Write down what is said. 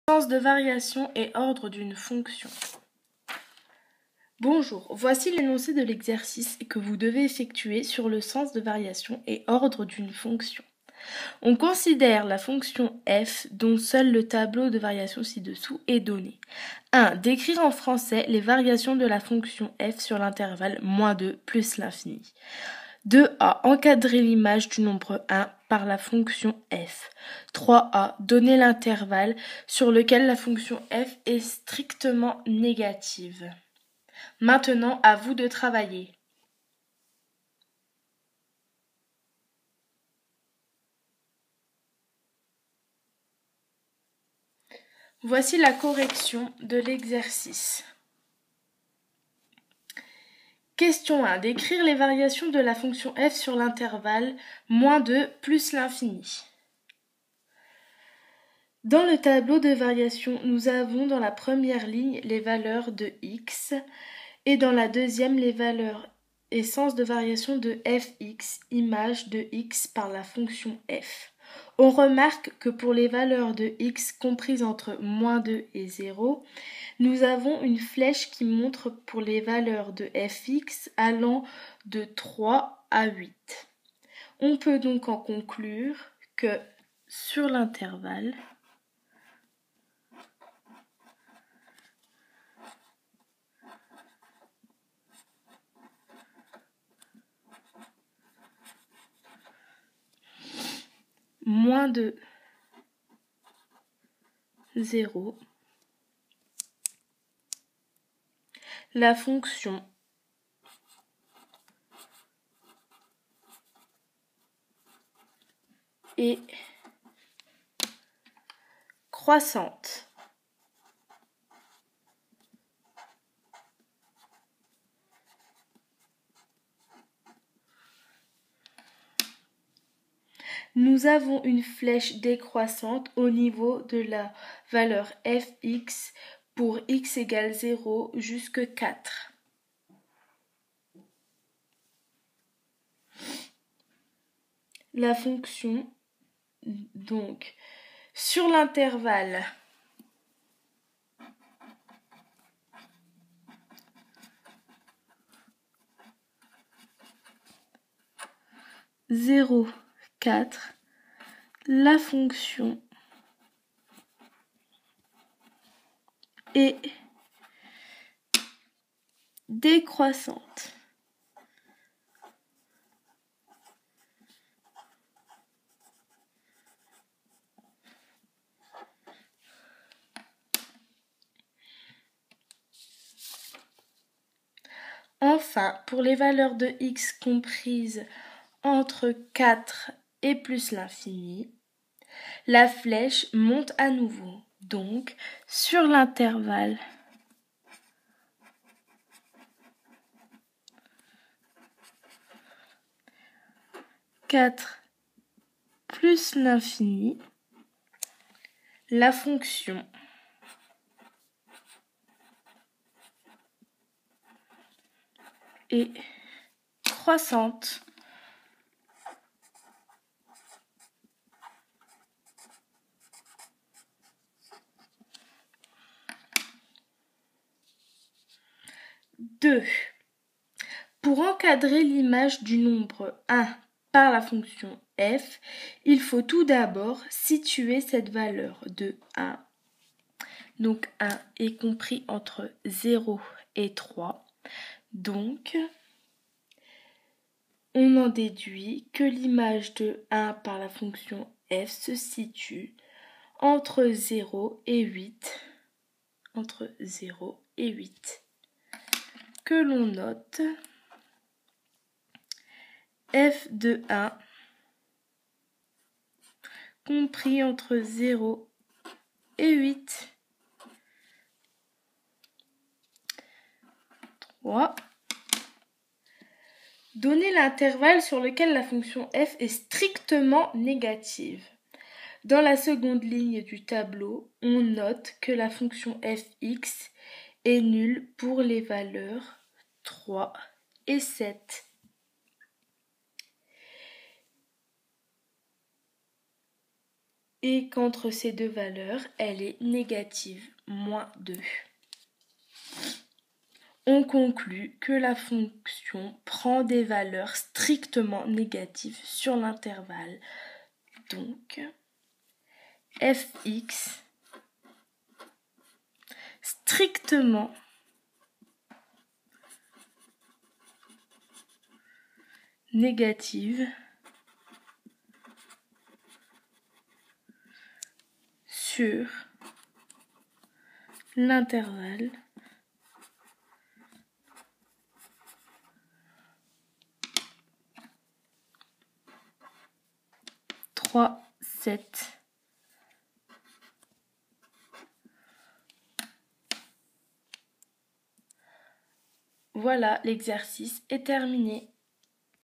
Sens de variation et ordre d'une fonction. Bonjour, voici l'énoncé de l'exercice que vous devez effectuer sur le sens de variation et ordre d'une fonction. On considère la fonction f dont seul le tableau de variation ci-dessous est donné. 1. Décrire en français les variations de la fonction f sur l'intervalle -2 plus l'infini. 2a. Encadrer l'image du nombre 1 par la fonction f. 3a. Donner l'intervalle sur lequel la fonction f est strictement négative. Maintenant, à vous de travailler. Voici la correction de l'exercice. Question 1. Décrire les variations de la fonction f sur l'intervalle -2 plus l'infini. Dans le tableau de variation, nous avons dans la première ligne les valeurs de x et dans la deuxième les valeurs et sens de variation de fx, image de x par la fonction f. On remarque que pour les valeurs de x comprises entre -2 et 0, nous avons une flèche qui montre pour les valeurs de fx allant de 3 à 8. On peut donc en conclure que sur l'intervalle, -2, 0, la fonction est croissante. Nous avons une flèche décroissante au niveau de la valeur fx pour x égale 0 jusqu'à 4. La fonction, donc, sur l'intervalle (0, 4), la fonction est décroissante. Enfin, pour les valeurs de x comprises entre 4 et plus l'infini, la flèche monte à nouveau. Donc, sur l'intervalle (4 plus l'infini), la fonction est croissante. Deux. Pour encadrer l'image du nombre 1 par la fonction f, il faut tout d'abord situer cette valeur de 1. Donc 1 est compris entre 0 et 3. Donc, on en déduit que l'image de 1 par la fonction f se situe entre 0 et 8. Entre 0 et 8. Que l'on note f de 1 compris entre 0 et 8. 3. Donner l'intervalle sur lequel la fonction f est strictement négative. Dans la seconde ligne du tableau, on note que la fonction fx est nulle pour les valeurs 3 et 7. et qu'entre ces deux valeurs, elle est négative, moins 2. On conclut que la fonction prend des valeurs strictement négatives sur l'intervalle. Donc, fx strictement négative sur l'intervalle 3, 7. Voilà, l'exercice est terminé.